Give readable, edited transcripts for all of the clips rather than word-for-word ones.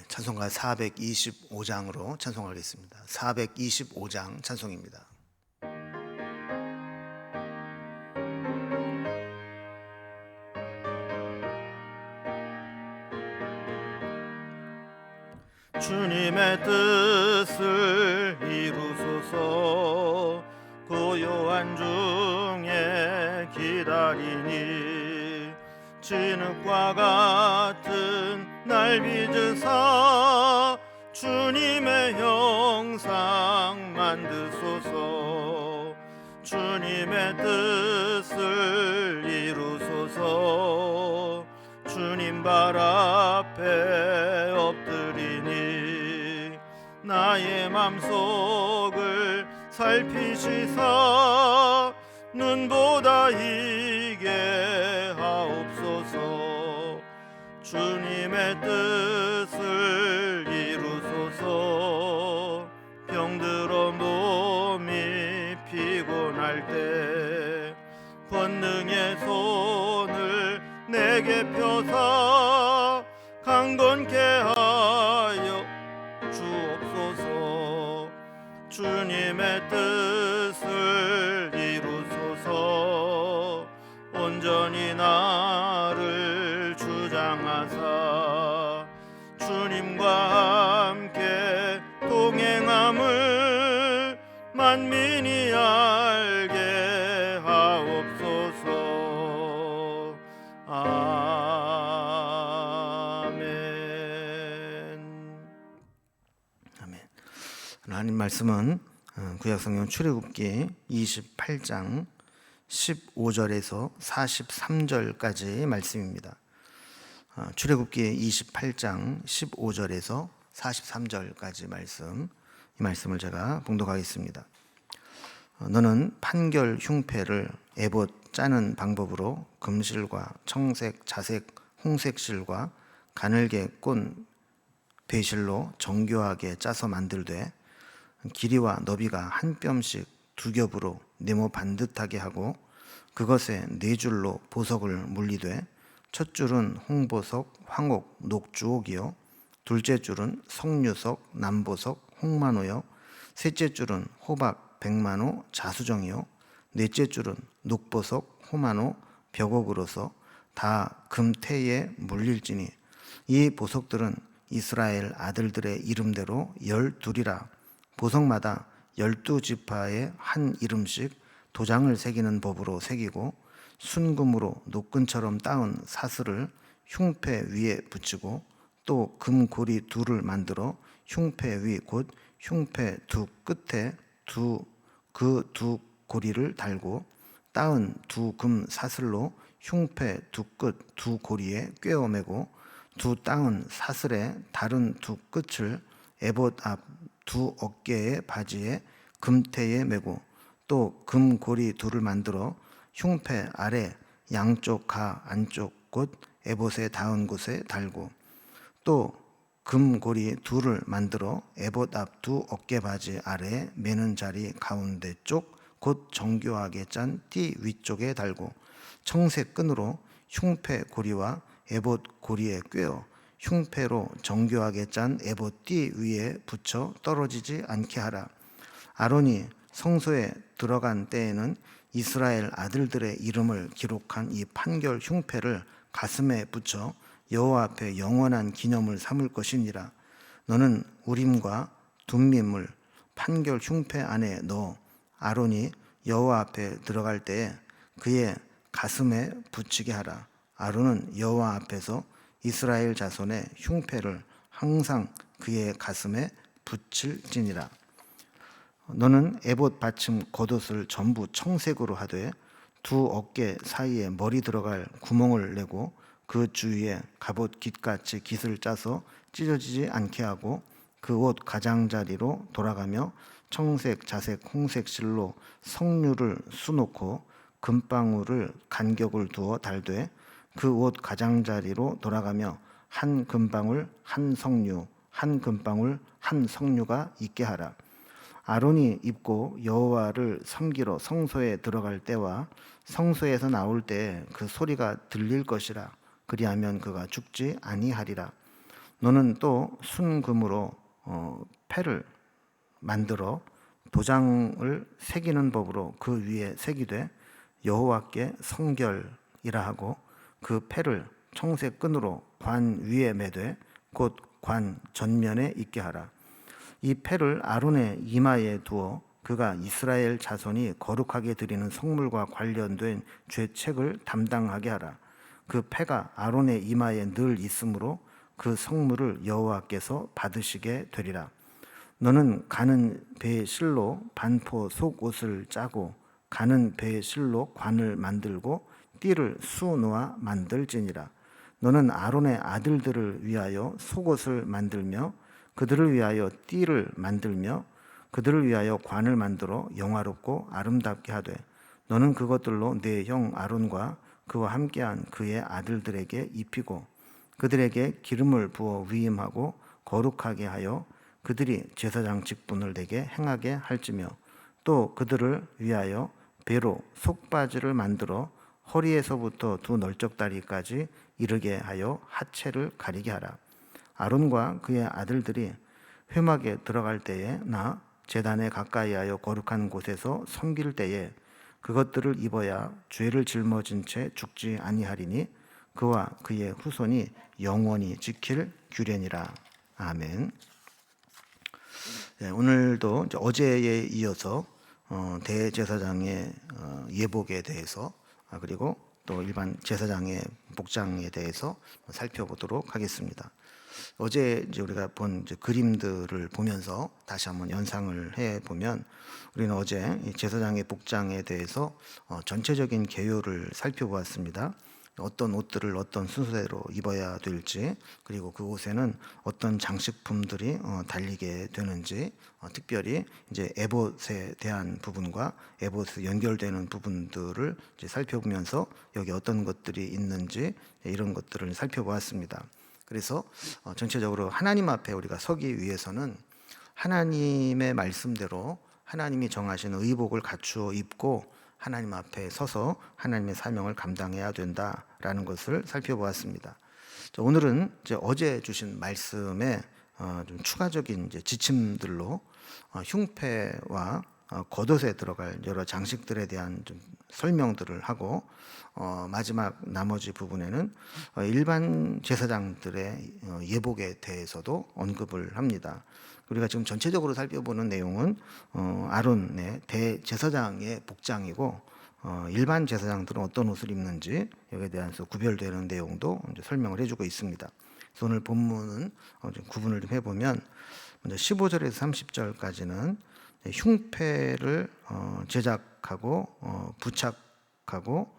찬송가 425장으로 찬송하겠습니다. 425장 찬송입니다. 주님의 뜻을 이루소서. 고요한 중에 기다리니 진흙과 같은 날 빚으사 주님의 형상 만드소서. 주님의 뜻을 이루소서. 주님 발 앞에 엎드리니 나의 맘속을 살피시사 눈보다 이게 하옵소서. 주님의 뜻을 이루소서. 병들어 몸이 피곤할 때 권능의 손을 내게 펴사 강건케 하여 주옵소서. 주님의 뜻을 이루소서. 온전히 나를 주장하사 주님과 함께 동행함을 만민이 알게 하옵소서. 아멘. 하나님 말씀은 구약성경 출애굽기 28장 15절에서 43절까지 말씀입니다. 출애굽기 28장 15절에서 43절까지 말씀, 이 말씀을 제가 봉독하겠습니다. 너는 판결 흉패를 에봇 짜는 방법으로 금실과 청색, 자색, 홍색 실과 가늘게 꼰 배실로 정교하게 짜서 만들되 길이와 너비가 한 뼘씩 두 겹으로 네모 반듯하게 하고 그것에 네 줄로 보석을 물리되 첫 줄은 홍보석, 황옥, 녹주옥이요 둘째 줄은 석류석, 남보석, 홍만호요 셋째 줄은 호박, 백만호, 자수정이요 넷째 줄은 녹보석, 호만호, 벽옥으로서 다 금태에 물릴지니 이 보석들은 이스라엘 아들들의 이름대로 12이라. 보석마다 12지파의 한 이름씩 도장을 새기는 법으로 새기고 순금으로 노끈처럼 따은 사슬을 흉패 위에 붙이고 또 금고리 둘을 만들어 흉패 위 곧 흉패 두 끝에 그 두 고리를 달고 따은 두 금 사슬로 흉패 두 끝 두 고리에 꿰어 매고 두 따은 사슬의 다른 두 끝을 에봇 앞 두 어깨의 바지에 금태에 매고 또 금고리 둘을 만들어 흉패 아래 양쪽 가 안쪽 곧 에봇에 닿은 곳에 달고 또 금고리 둘을 만들어 에봇 앞 두 어깨 바지 아래에 매는 자리 가운데 쪽 곧 정교하게 짠 띠 위쪽에 달고 청색 끈으로 흉패 고리와 에봇 고리에 꿰어 흉패로 정교하게 짠 에봇 띠 위에 붙여 떨어지지 않게 하라. 아론이 성소에 들어간 때에는 이스라엘 아들들의 이름을 기록한 이 판결 흉패를 가슴에 붙여 여호와 앞에 영원한 기념을 삼을 것이니라. 너는 우림과 둠밈을 판결 흉패 안에 넣어 아론이 여호와 앞에 들어갈 때에 그의 가슴에 붙이게 하라. 아론은 여호와 앞에서 이스라엘 자손의 흉패를 항상 그의 가슴에 붙일지니라. 너는 에봇 받침 겉옷을 전부 청색으로 하되 두 어깨 사이에 머리 들어갈 구멍을 내고 그 주위에 갑옷 깃같이 깃을 짜서 찢어지지 않게 하고 그 옷 가장자리로 돌아가며 청색, 자색, 홍색 실로 석류를 수놓고 금방울을 간격을 두어 달되 그 옷 가장자리로 돌아가며 한 금방울 한 석류, 한 금방울 한 석류가 있게 하라. 아론이 입고 여호와를 섬기러 성소에 들어갈 때와 성소에서 나올 때 그 소리가 들릴 것이라. 그리하면 그가 죽지 아니하리라. 너는 또 순금으로 패를 만들어 도장을 새기는 법으로 그 위에 새기되 여호와께 성결이라 하고 그 패를 청색 끈으로 관 위에 매되 곧 관 전면에 있게 하라. 이 패를 아론의 이마에 두어 그가 이스라엘 자손이 거룩하게 드리는 성물과 관련된 죄책을 담당하게 하라. 그 패가 아론의 이마에 늘 있으므로 그 성물을 여호와께서 받으시게 되리라. 너는 가는 배의 실로 반포 속옷을 짜고 가는 배의 실로 관을 만들고 띠를 수놓아 만들지니라. 너는 아론의 아들들을 위하여 속옷을 만들며 그들을 위하여 띠를 만들며 그들을 위하여 관을 만들어 영화롭고 아름답게 하되 너는 그것들로 내 형 아론과 그와 함께한 그의 아들들에게 입히고 그들에게 기름을 부어 위임하고 거룩하게 하여 그들이 제사장 직분을 내게 행하게 할지며 또 그들을 위하여 배로 속바지를 만들어 허리에서부터 두 널쩍다리까지 이르게 하여 하체를 가리게 하라. 아론과 그의 아들들이 회막에 들어갈 때에 나 제단에 가까이 하여 거룩한 곳에서 섬길 때에 그것들을 입어야 죄를 짊어진 채 죽지 아니하리니 그와 그의 후손이 영원히 지킬 규례니라. 아멘. 네, 오늘도 어제에 이어서 대제사장의 예복에 대해서 그리고 또 일반 제사장의 복장에 대해서 살펴보도록 하겠습니다. 어제 이제 우리가 본 이제 그림들을 보면서 다시 한번 연상을 해 보면 우리는 어제 제사장의 복장에 대해서 전체적인 개요를 살펴보았습니다. 어떤 옷들을 어떤 순서대로 입어야 될지, 그리고 그 옷에는 어떤 장식품들이 달리게 되는지, 특별히 이제 에봇에 대한 부분과 에봇에 연결되는 부분들을 이제 살펴보면서 여기 어떤 것들이 있는지 이런 것들을 살펴보았습니다. 그래서 전체적으로 하나님 앞에 우리가 서기 위해서는 하나님의 말씀대로 하나님이 정하신 의복을 갖추어 입고 하나님 앞에 서서 하나님의 사명을 감당해야 된다라는 것을 살펴보았습니다. 오늘은 이제 어제 주신 말씀에 좀 추가적인 이제 지침들로 흉패와 겉옷에 들어갈 여러 장식들에 대한 좀 설명들을 하고 마지막 나머지 부분에는 일반 제사장들의 예복에 대해서도 언급을 합니다. 우리가 지금 전체적으로 살펴보는 내용은 아론의 대제사장의 복장이고 일반 제사장들은 어떤 옷을 입는지 여기에 대해서 구별되는 내용도 이제 설명을 해주고 있습니다. 그래서 오늘 본문은 좀 구분을 좀 해보면 먼저 15절에서 30절까지는 흉패를 제작하고 부착하고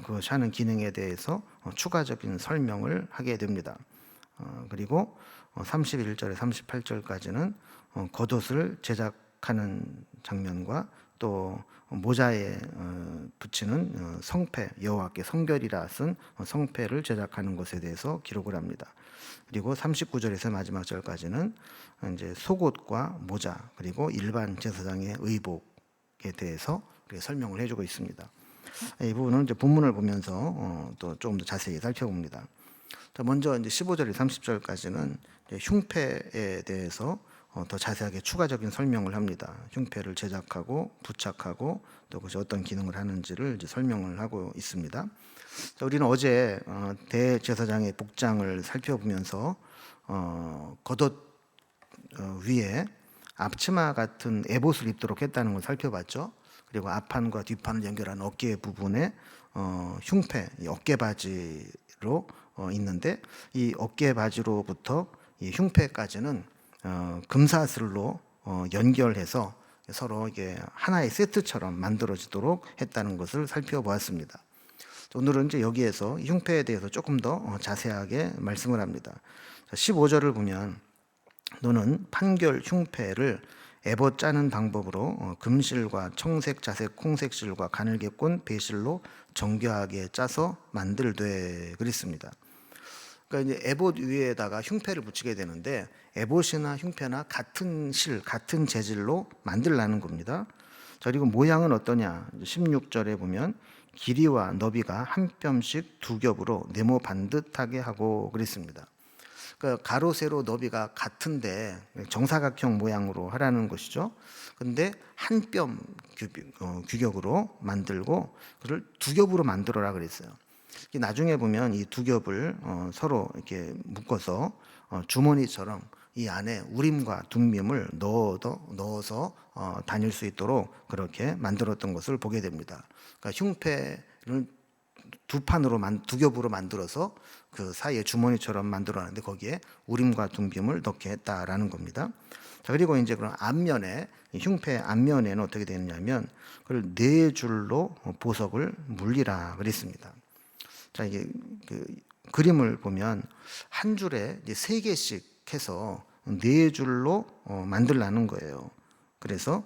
그것이 하는 기능에 대해서 추가적인 설명을 하게 됩니다. 그리고 31절에 38절까지는 겉옷을 제작하는 장면과 또 모자에 붙이는 성패, 여호와께 성결이라 쓴 성패를 제작하는 것에 대해서 기록을 합니다. 그리고 39절에서 마지막 절까지는 이제 속옷과 모자 그리고 일반 제사장의 의복에 대해서 설명을 해주고 있습니다. 이 부분은 이제 본문을 보면서 또 조금 더 자세히 살펴봅니다. 먼저 이제 15절에서 30절까지는 흉패에 대해서 더 자세하게 추가적인 설명을 합니다. 흉패를 제작하고 부착하고 또 그것이 어떤 기능을 하는지를 이제 설명을 하고 있습니다. 우리는 어제 대제사장의 복장을 살펴보면서 겉옷 위에 앞치마 같은 에봇을 입도록 했다는 걸 살펴봤죠. 그리고 앞판과 뒷판을 연결하는 어깨 부분에 흉패, 어깨 바지로 있는데 이 어깨 바지로부터 이 흉패까지는 금사슬로 연결해서 서로 이게 하나의 세트처럼 만들어지도록 했다는 것을 살펴보았습니다. 오늘은 이제 여기에서 흉패에 대해서 조금 더 자세하게 말씀을 합니다. 15절을 보면 너는 판결 흉패를 에봇 짜는 방법으로 금실과 청색, 자색, 홍색 실과 가늘게 꼰 배실로 정교하게 짜서 만들되 그랬습니다. 그러니까 이제 에봇 위에다가 흉패를 붙이게 되는데 에봇이나 흉패나 같은 실, 같은 재질로 만들라는 겁니다. 자, 그리고 모양은 어떠냐? 16절에 보면 길이와 너비가 한 뼘씩 두 겹으로 네모 반듯하게 하고 그랬습니다. 그러니까 가로 세로 너비가 같은데 정사각형 모양으로 하라는 것이죠. 근데 한 뼘 규격으로 만들고 그를 두 겹으로 만들어라 그랬어요. 나중에 보면 이 두 겹을 서로 이렇게 묶어서 주머니처럼 이 안에 우림과 둠밈을 넣어서 다닐 수 있도록 그렇게 만들었던 것을 보게 됩니다. 그러니까 흉패를 두 겹으로 만들어서 그 사이에 주머니처럼 만들어놨는데 거기에 우림과 둠빔을 넣게 했다라는 겁니다. 자, 그리고 이제 그럼 앞면에 흉패 앞면에는 어떻게 되느냐면 그걸 네 줄로 보석을 물리라 그랬습니다. 자, 이게 그 그림을 보면 한 줄에 이제 세 개씩 해서 네 줄로 만들라는 거예요. 그래서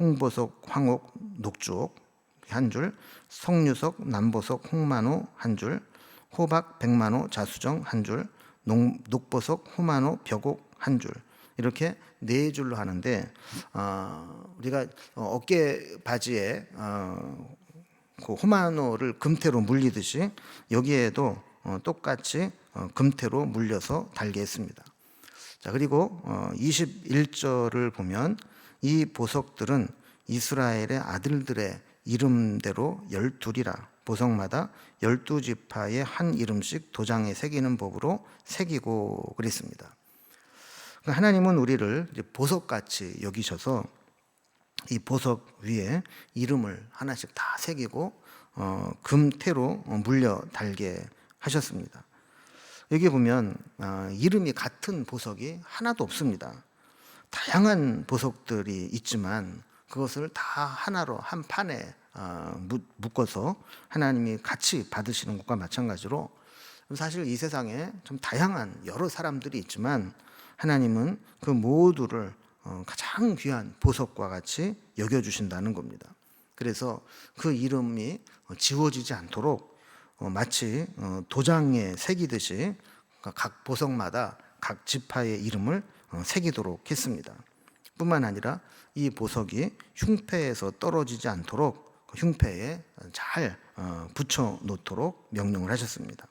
홍보석, 황옥, 녹주옥 한 줄, 석류석, 남보석, 홍만호 한 줄, 호박, 백만호, 자수정 한 줄, 녹보석, 호만호, 벽옥 한 줄, 이렇게 네 줄로 하는데 우리가 어깨 바지에 그 호만호를 금태로 물리듯이 여기에도 똑같이 금태로 물려서 달게 했습니다. 자, 그리고 21절을 보면 이 보석들은 이스라엘의 아들들의 이름대로 12이라 보석마다 12지파의 한 이름씩 도장에 새기는 법으로 새기고 그랬습니다. 하나님은 우리를 보석같이 여기셔서 이 보석 위에 이름을 하나씩 다 새기고 금태로 물려 달게 하셨습니다. 여기 보면 이름이 같은 보석이 하나도 없습니다. 다양한 보석들이 있지만 그것을 다 하나로 한 판에 묶어서 하나님이 같이 받으시는 것과 마찬가지로 사실 이 세상에 좀 다양한 여러 사람들이 있지만 하나님은 그 모두를 가장 귀한 보석과 같이 여겨주신다는 겁니다. 그래서 그 이름이 지워지지 않도록 마치 도장에 새기듯이 각 보석마다 각 지파의 이름을 새기도록 했습니다. 뿐만 아니라 이 보석이 흉패에서 떨어지지 않도록 흉패에 잘 붙여 놓도록 명령을 하셨습니다.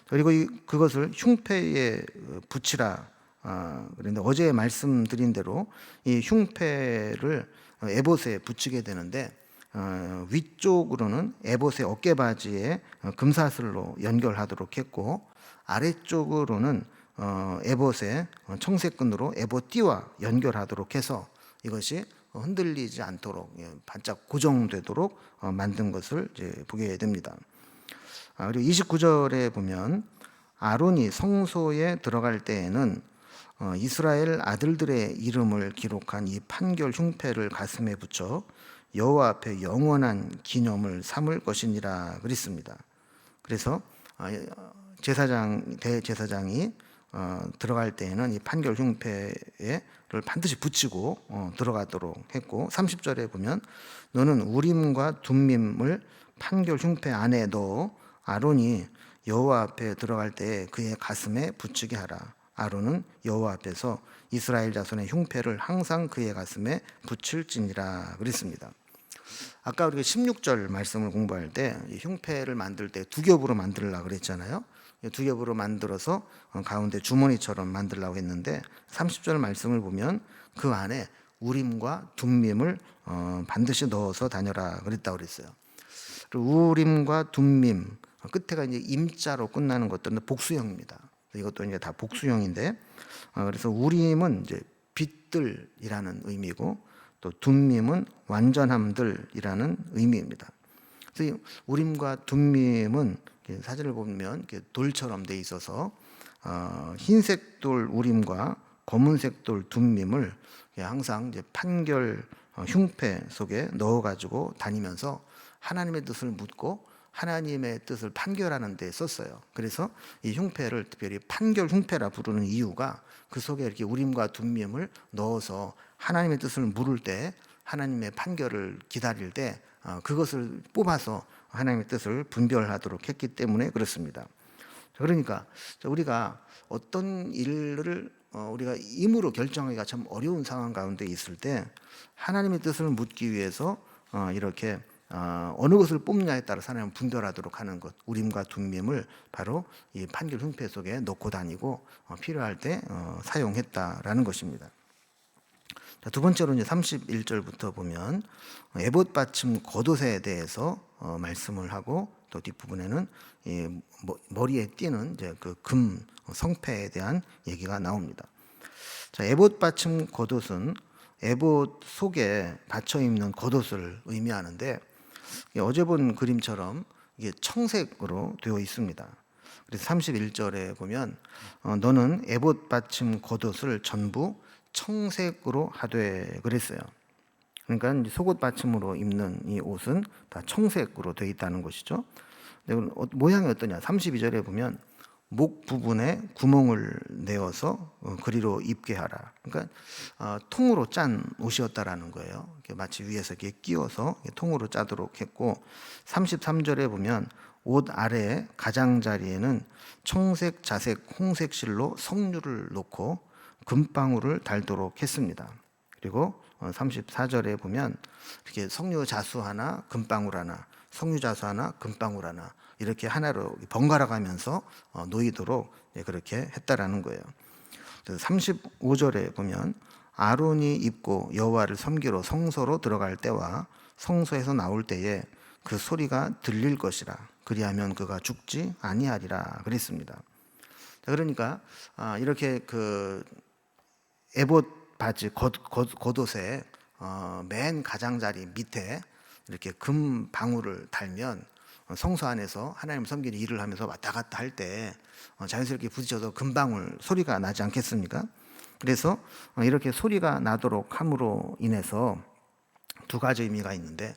그리고 그것을 흉패에 붙이라 그런데 어제 말씀드린 대로 이 흉패를 에봇에 붙이게 되는데 위쪽으로는 에봇의 어깨바지에 금사슬로 연결하도록 했고 아래쪽으로는 에봇의 청색끈으로 에봇 띠와 연결하도록 해서 이것이 흔들리지 않도록 바짝 고정되도록 만든 것을 이제 보게 됩니다. 그리고 29절에 보면 아론이 성소에 들어갈 때에는 이스라엘 아들들의 이름을 기록한 이 판결 흉패를 가슴에 붙여 여호와 앞에 영원한 기념을 삼을 것이니라 그랬습니다. 그래서 대제사장이 들어갈 때에는 이 판결 흉패를 반드시 붙이고 들어가도록 했고 30절에 보면 너는 우림과 둠밈을 판결 흉패 안에 넣어 아론이 여호와 앞에 들어갈 때 그의 가슴에 붙이게 하라. 아론은 여호와 앞에서 이스라엘 자손의 흉패를 항상 그의 가슴에 붙일지니라 그랬습니다. 아까 우리가 16절 말씀을 공부할 때 흉패를 만들 때 두 겹으로 만들려고 그랬잖아요. 두 겹으로 만들어서 가운데 주머니처럼 만들려고 했는데 30절 말씀을 보면 그 안에 우림과 둠밈을 반드시 넣어서 다녀라 그랬다고 그랬어요. 우림과 둠밈 끝에가 이제 임자로 끝나는 것들은 복수형입니다. 이것도 이제 다 복수형인데 그래서 우림은 이제 빛들이라는 의미고 또 둠밈은 완전함들이라는 의미입니다. 그래서 우림과 둠밈은 사진을 보면 돌처럼 돼 있어서 흰색 돌 우림과 검은색 돌 둠밈을 항상 이제 판결 흉패 속에 넣어가지고 다니면서 하나님의 뜻을 묻고 하나님의 뜻을 판결하는 데 썼어요. 그래서 이 흉패를 특별히 판결 흉패라 부르는 이유가 그 속에 이렇게 우림과 둠밈을 넣어서 하나님의 뜻을 물을 때 하나님의 판결을 기다릴 때 그것을 뽑아서 하나님의 뜻을 분별하도록 했기 때문에 그렇습니다. 그러니까 우리가 어떤 일을 우리가 임으로 결정하기가 참 어려운 상황 가운데 있을 때 하나님의 뜻을 묻기 위해서 이렇게 어느 것을 뽑냐에 따라 하나님은 분별하도록 하는 것, 우림과 둠밈을 바로 이 판결 흉패 속에 넣고 다니고 필요할 때 사용했다라는 것입니다. 자, 두 번째로 이제 31절부터 보면 에봇 받침 겉옷에 대해서 말씀을 하고, 또 뒷부분에는 이 머리에 띄는 이제 그 금 성패에 대한 얘기가 나옵니다. 자, 에봇 받침 겉옷은 에봇 속에 받쳐 입는 겉옷을 의미하는데, 어제 본 그림처럼 이게 청색으로 되어 있습니다. 그래서 31절에 보면 너는 에봇 받침 겉옷을 전부 청색으로 하되 그랬어요. 그러니까 속옷 받침으로 입는 이 옷은 다 청색으로 되어 있다는 것이죠. 모양이 어떠냐? 32절에 보면 목 부분에 구멍을 내어서 그리로 입게 하라. 그러니까 통으로 짠 옷이었다라는 거예요. 마치 위에서 이렇게 끼워서 통으로 짜도록 했고, 33절에 보면 옷 아래 가장자리에는 청색, 자색, 홍색 실로 성류를 놓고 금방울을 달도록 했습니다. 그리고 34절에 보면 이렇게 성류 자수 하나, 금방울 하나, 성류 자수 하나, 금방울 하나, 이렇게 하나로 번갈아 가면서 놓이도록 그렇게 했다라는 거예요. 35절에 보면 아론이 입고 여호와를 섬기러 성소로 들어갈 때와 성소에서 나올 때에 그 소리가 들릴 것이라. 그리하면 그가 죽지 아니하리라 그랬습니다. 그러니까 이렇게 그 에봇 바지 겉옷에 맨 가장자리 밑에 이렇게 금 방울을 달면 성소 안에서 하나님을 섬기는 일을 하면서 왔다 갔다 할 때 자연스럽게 부딪혀서 금방울 소리가 나지 않겠습니까? 그래서 이렇게 소리가 나도록 함으로 인해서 두 가지 의미가 있는데,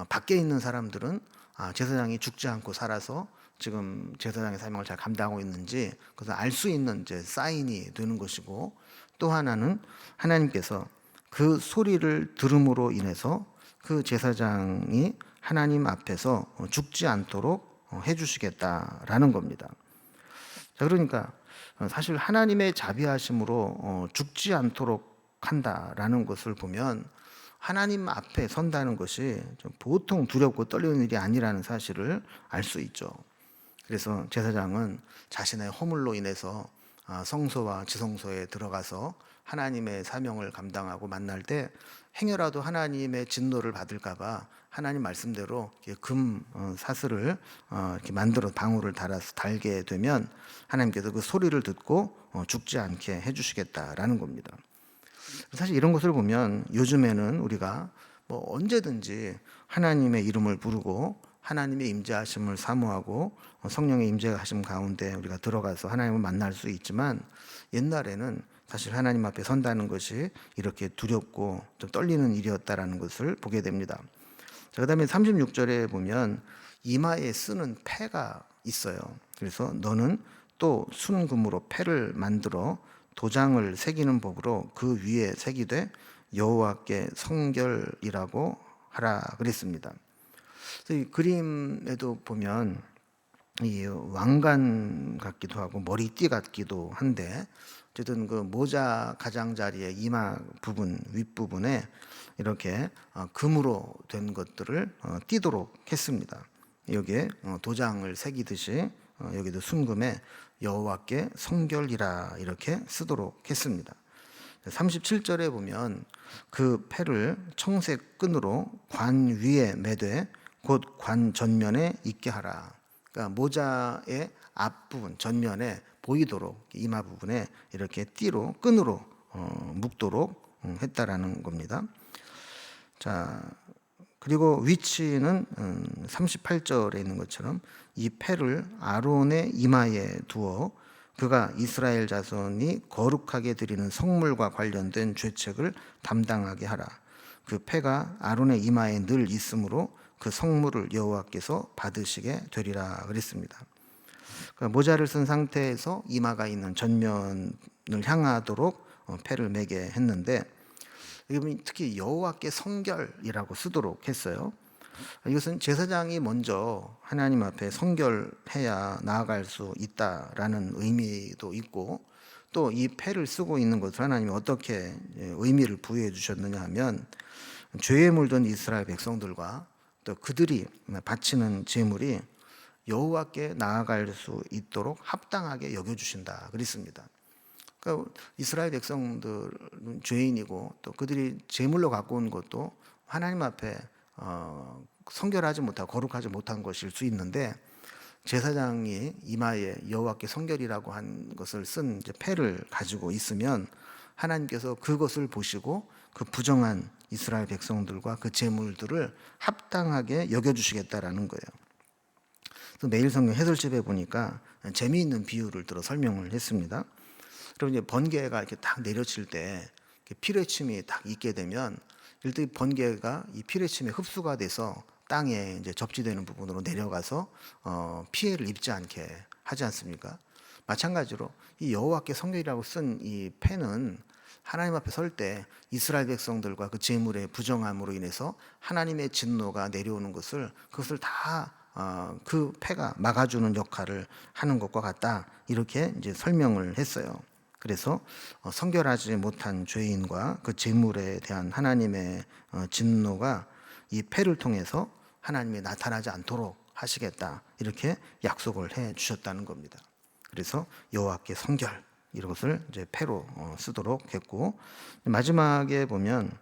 밖에 있는 사람들은 제사장이 죽지 않고 살아서 지금 제사장의 사명을 잘 감당하고 있는지 그것을 알 수 있는 이제 사인이 되는 것이고, 또 하나는 하나님께서 그 소리를 들음으로 인해서 그 제사장이 하나님 앞에서 죽지 않도록 해주시겠다라는 겁니다. 자, 그러니까 사실 하나님의 자비하심으로 죽지 않도록 한다라는 것을 보면 하나님 앞에 선다는 것이 보통 두렵고 떨리는 일이 아니라는 사실을 알 수 있죠. 그래서 제사장은 자신의 허물로 인해서 성소와 지성소에 들어가서 하나님의 사명을 감당하고 만날 때 행여라도 하나님의 진노를 받을까봐 하나님 말씀대로 금 사슬을 이렇게 만들어 방울을 달아서 달게 되면 하나님께서 그 소리를 듣고 죽지 않게 해주시겠다라는 겁니다. 사실 이런 것을 보면 요즘에는 우리가 뭐 언제든지 하나님의 이름을 부르고 하나님의 임재하심을 사모하고 성령의 임재하심 가운데 우리가 들어가서 하나님을 만날 수 있지만, 옛날에는 사실 하나님 앞에 선다는 것이 이렇게 두렵고 좀 떨리는 일이었다라는 것을 보게 됩니다. 자, 그다음에 36절에 보면 이마에 쓰는 패가 있어요. 그래서 너는 또 순금으로 패를 만들어 도장을 새기는 법으로 그 위에 새기되 여호와께 성결이라고 하라 그랬습니다. 이 그림에도 보면 이 왕관 같기도 하고 머리띠 같기도 한데, 어쨌든 그 모자 가장자리의 이마 부분 윗부분에 이렇게 금으로 된 것들을 띄도록 했습니다. 여기에 도장을 새기듯이 여기도 순금에 여호와께 성결이라 이렇게 쓰도록 했습니다. 37절에 보면 그 패를 청색 끈으로 관 위에 매되 곧 관 전면에 있게 하라. 그러니까 모자의 앞부분 전면에 보이도록 이마 부분에 이렇게 띠로 끈으로 묶도록 했다라는 겁니다. 자, 그리고 위치는 38절에 있는 것처럼 이 패를 아론의 이마에 두어 그가 이스라엘 자손이 거룩하게 드리는 성물과 관련된 죄책을 담당하게 하라. 그 패가 아론의 이마에 늘 있으므로 그 성물을 여호와께서 받으시게 되리라 그랬습니다. 모자를 쓴 상태에서 이마가 있는 전면을 향하도록 패를 매게 했는데, 특히 여호와께 성결이라고 쓰도록 했어요. 이것은 제사장이 먼저 하나님 앞에 성결해야 나아갈 수 있다라는 의미도 있고, 또 이 패를 쓰고 있는 것을 하나님이 어떻게 의미를 부여해 주셨느냐 하면, 죄에 물든 이스라엘 백성들과 또 그들이 바치는 제물이 여호와께 나아갈 수 있도록 합당하게 여겨주신다 그랬습니다. 그러니까 이스라엘 백성들은 죄인이고 또 그들이 제물로 갖고 온 것도 하나님 앞에 성결하지 못하고 거룩하지 못한 것일 수 있는데, 제사장이 이마에 여호와께 성결이라고 한 것을 쓴 이제 패를 가지고 있으면 하나님께서 그것을 보시고 그 부정한 이스라엘 백성들과 그 제물들을 합당하게 여겨주시겠다라는 거예요. 그래서 매일 성경 해설집에 보니까 재미있는 비유를 들어 설명을 했습니다. 그럼 이제 번개가 이렇게 딱 내려칠 때 피뢰침이 딱 있게 되면 일단 번개가 이 피뢰침에 흡수가 돼서 땅에 이제 접지되는 부분으로 내려가서 피해를 입지 않게 하지 않습니까? 마찬가지로 이 여호와께 성결이라고 쓴 이 패는 하나님 앞에 설 때 이스라엘 백성들과 그 제물의 부정함으로 인해서 하나님의 진노가 내려오는 것을, 그것을 다 그 패가 막아주는 역할을 하는 것과 같다, 이렇게 이제 설명을 했어요. 그래서 성결하지 못한 죄인과 그 제물에 대한 하나님의 진노가 이 패를 통해서 하나님이 나타나지 않도록 하시겠다, 이렇게 약속을 해 주셨다는 겁니다. 그래서 여호와께 성결, 이것을 이제 패로 쓰도록 했고, 마지막에 보면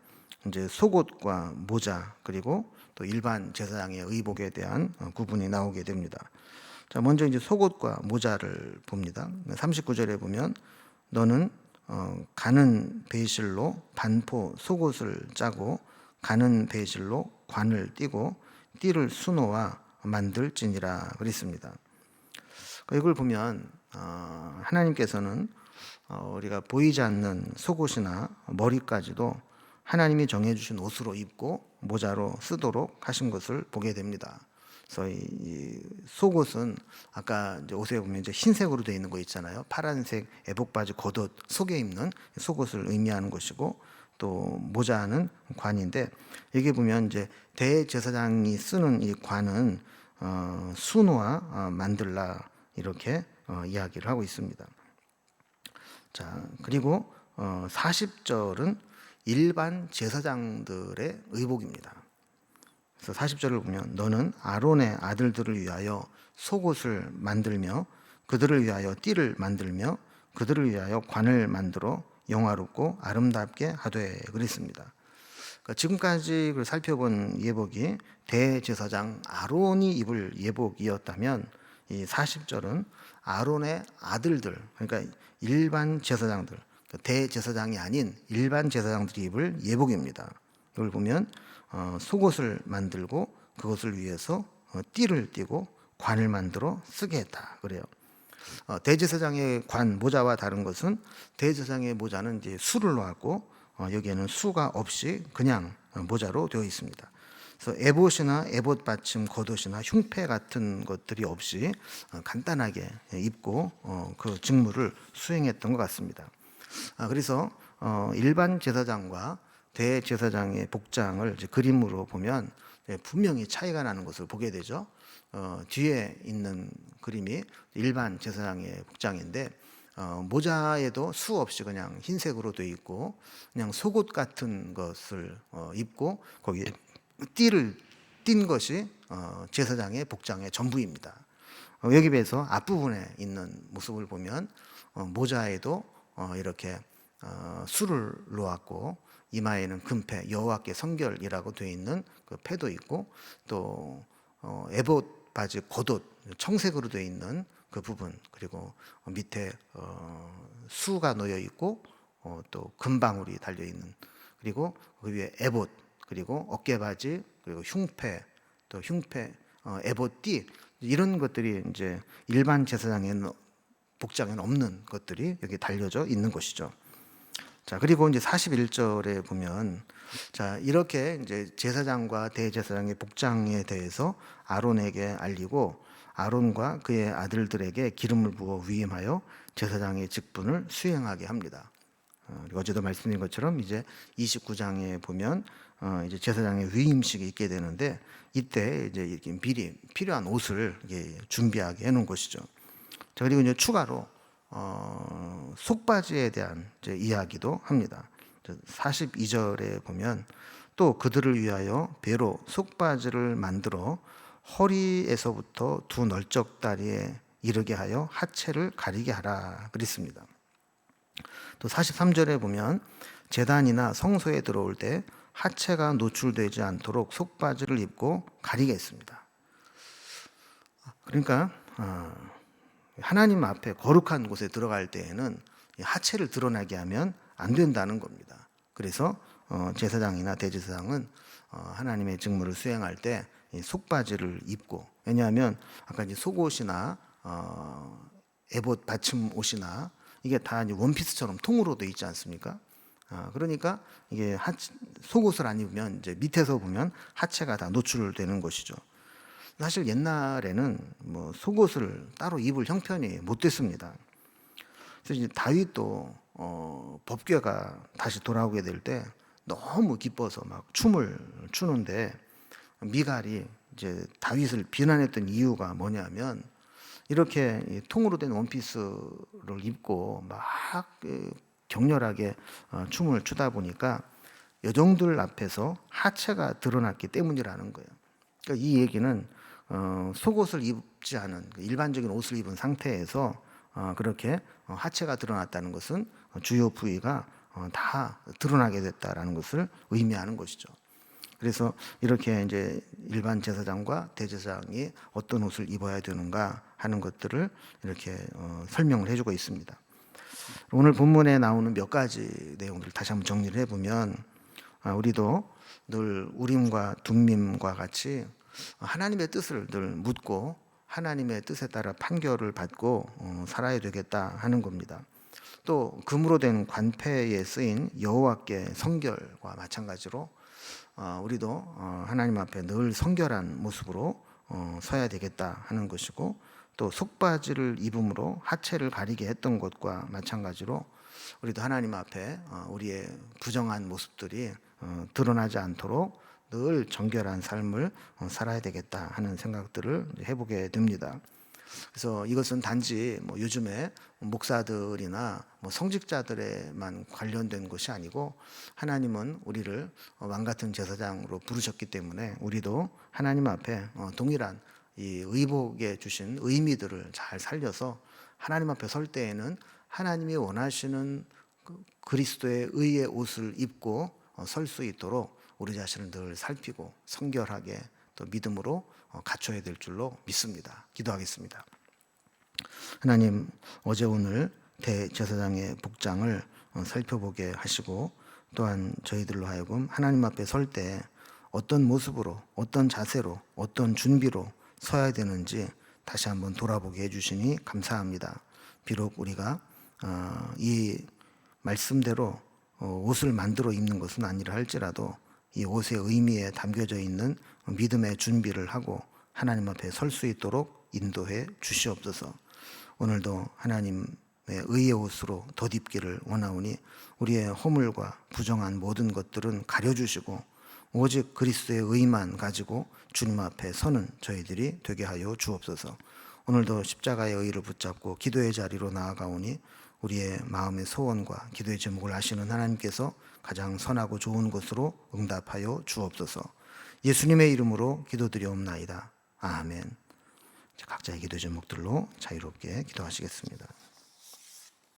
이제 속옷과 모자 그리고 또 일반 제사장의 의복에 대한 구분이 나오게 됩니다. 자, 먼저 이제 속옷과 모자를 봅니다. 39절에 보면 너는 가는 배실로 반포 속옷을 짜고 가는 배실로 관을 띠고 띠를 수놓아 만들지니라 그랬습니다. 이걸 보면 하나님께서는 우리가 보이지 않는 속옷이나 머리까지도 하나님이 정해주신 옷으로 입고 모자로 쓰도록 하신 것을 보게 됩니다. 그래서 이 속옷은 아까 이제 옷에 보면 이제 흰색으로 되어 있는 거 있잖아요. 파란색 애복 바지 겉옷 속에 입는 속옷을 의미하는 것이고, 또 모자는 관인데, 여기 보면 이제 대제사장이 쓰는 이 관은 수놓아 만들라, 이렇게 이야기를 하고 있습니다. 자, 그리고 40절은 일반 제사장들의 의복입니다. 그래서 40절을 보면 너는 아론의 아들들을 위하여 속옷을 만들며 그들을 위하여 띠를 만들며 그들을 위하여 관을 만들어 영화롭고 아름답게 하되 그랬습니다. 그러니까 지금까지 살펴본 예복이 대제사장 아론이 입을 예복이었다면, 이 40절은 아론의 아들들, 그러니까 일반 제사장들, 대제사장이 아닌 일반 제사장들이 입을 예복입니다. 이걸 보면 속옷을 만들고 그것을 위해서 띠를 띠고 관을 만들어 쓰게 했다 그래요. 대제사장의 관 모자와 다른 것은, 대제사장의 모자는 이제 수를 놓았고 여기에는 수가 없이 그냥 모자로 되어 있습니다. 그래서 에봇이나 에봇 받침 겉옷이나 흉패 같은 것들이 없이 간단하게 입고 그 직무를 수행했던 것 같습니다. 그래서 일반 제사장과 대제사장의 복장을 이제 그림으로 보면 분명히 차이가 나는 것을 보게 되죠. 뒤에 있는 그림이 일반 제사장의 복장인데, 모자에도 수 없이 그냥 흰색으로 되어 있고 그냥 속옷 같은 것을 입고 거기에 띠를 띈 것이 제사장의 복장의 전부입니다. 여기 비해서 앞부분에 있는 모습을 보면 모자에도 이렇게 수를 놓았고 이마에는 금패 여호와께 성결이라고 되어 있는 그 패도 있고, 또 에봇 바지 겉옷 청색으로 되어 있는 그 부분, 그리고 밑에 수가 놓여 있고 또 금방울이 달려 있는, 그리고 그 위에 에봇, 그리고 어깨 바지, 그리고 흉패, 또 흉패 에봇 띠, 이런 것들이 이제 일반 제사장의 복장에는 없는 것들이 여기 달려져 있는 것이죠. 자, 그리고 이제 41절에 보면, 자, 이렇게 이제 제사장과 대제사장의 복장에 대해서 아론에게 알리고 아론과 그의 아들들에게 기름을 부어 위임하여 제사장의 직분을 수행하게 합니다. 어제도 말씀드린 것처럼 이제 29장에 보면 이제 제사장의 위임식이 있게 되는데, 이때 이제 이렇게 미리 필요한 옷을 준비하게 해놓은 것이죠. 자, 그리고 이제 추가로 속바지에 대한 이제 이야기도 합니다. 42절에 보면 또 그들을 위하여 배로 속바지를 만들어 허리에서부터 두 널쩍다리에 이르게 하여 하체를 가리게 하라 그랬습니다. 또 43절에 보면 제단이나 성소에 들어올 때 하체가 노출되지 않도록 속바지를 입고 가리게 했습니다. 그러니까 하나님 앞에 거룩한 곳에 들어갈 때에는 하체를 드러나게 하면 안 된다는 겁니다. 그래서 제사장이나 대제사장은 하나님의 직무를 수행할 때 속바지를 입고, 왜냐하면 아까 이제 속옷이나 에봇 받침 옷이나 이게 다 이제 원피스처럼 통으로 돼 있지 않습니까? 그러니까 이게 속옷을 안 입으면 이제 밑에서 보면 하체가 다 노출되는 것이죠. 사실 옛날에는 뭐 속옷을 따로 입을 형편이 못 됐습니다. 그래서 이제 다윗도 법궤가 다시 돌아오게 될 때 너무 기뻐서 막 춤을 추는데, 미갈이 이제 다윗을 비난했던 이유가 뭐냐면, 이렇게 통으로 된 원피스를 입고 막 격렬하게 춤을 추다 보니까 여종들 앞에서 하체가 드러났기 때문이라는 거예요. 그러니까 이 얘기는 속옷을 입지 않은 일반적인 옷을 입은 상태에서 그렇게 하체가 드러났다는 것은 주요 부위가 다 드러나게 됐다라는 것을 의미하는 것이죠. 그래서 이렇게 이제 일반 제사장과 대제사장이 어떤 옷을 입어야 되는가 하는 것들을 이렇게 설명을 해주고 있습니다. 오늘 본문에 나오는 몇 가지 내용들을 다시 한번 정리를 해보면, 우리도 늘 우림과 둠밈과 같이 하나님의 뜻을 늘 묻고 하나님의 뜻에 따라 판결을 받고 살아야 되겠다 하는 겁니다. 또 금으로 된 관패에 쓰인 여호와께 성결과 마찬가지로 우리도 하나님 앞에 늘 성결한 모습으로 서야 되겠다 하는 것이고, 또 속바지를 입음으로 하체를 가리게 했던 것과 마찬가지로 우리도 하나님 앞에 우리의 부정한 모습들이 드러나지 않도록 늘 정결한 삶을 살아야 되겠다 하는 생각들을 해보게 됩니다. 그래서 이것은 단지 뭐 요즘에 목사들이나 뭐 성직자들에만 관련된 것이 아니고, 하나님은 우리를 왕 같은 제사장으로 부르셨기 때문에 우리도 하나님 앞에 동일한 이 의복에 주신 의미들을 잘 살려서 하나님 앞에 설 때에는 하나님이 원하시는 그리스도의 의의 옷을 입고 설 수 있도록 우리 자신을 늘 살피고 성결하게 또 믿음으로 갖춰야 될 줄로 믿습니다. 기도하겠습니다. 하나님, 어제 오늘 대제사장의 복장을 살펴보게 하시고, 또한 저희들로 하여금 하나님 앞에 설 때 어떤 모습으로, 어떤 자세로, 어떤 준비로 서야 되는지 다시 한번 돌아보게 해주시니 감사합니다. 비록 우리가 이 말씀대로 옷을 만들어 입는 것은 아니라 할지라도 이 옷의 의미에 담겨져 있는 믿음의 준비를 하고 하나님 앞에 설 수 있도록 인도해 주시옵소서. 오늘도 하나님의 의의 옷으로 덧입기를 원하오니 우리의 허물과 부정한 모든 것들은 가려주시고 오직 그리스도의 의만 가지고 주님 앞에 서는 저희들이 되게 하여 주옵소서. 오늘도 십자가의 의를 붙잡고 기도의 자리로 나아가오니 우리의 마음의 소원과 기도의 제목을 아시는 하나님께서 가장 선하고 좋은 것으로 응답하여 주옵소서. 예수님의 이름으로 기도드리옵나이다. 아멘. 각자의 기도 제목들로 자유롭게 기도하시겠습니다.